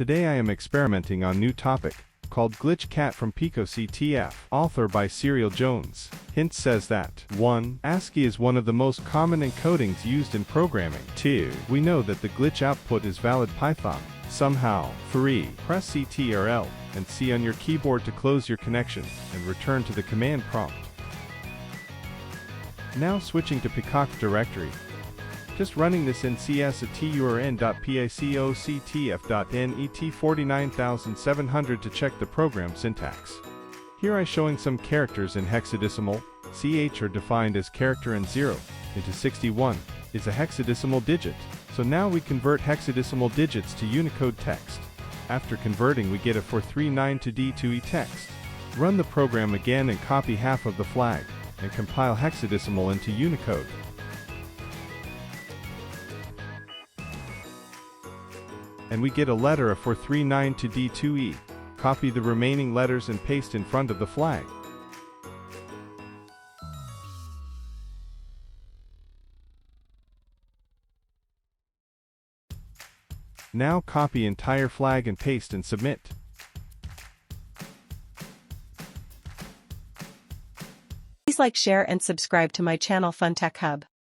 Today I am experimenting on new topic, called Glitch Cat from Pico CTF, author by SYREAL Jones. Hint says that 1. ASCII is one of the most common encodings used in programming. 2. We know that the glitch output is valid Python. Somehow. 3. Press Ctrl and C on your keyboard to close your connection, and return to the command prompt. Now switching to Peacock directory. Just running this in cs at turn.picoctf.net 49700 to check the program syntax. Here I showing some characters in hexadecimal. CH are defined as character and 0 into 61 is a hexadecimal digit. So now we convert hexadecimal digits to Unicode text. After converting we get a 439 to D2E text. Run the program again and copy half of the flag, and compile hexadecimal into Unicode. And we get a letter of 439 to D2E. Copy the remaining letters and paste in front of the flag. Now copy entire flag and paste and submit. Please like, share and subscribe to my channel Fun Tech Hub.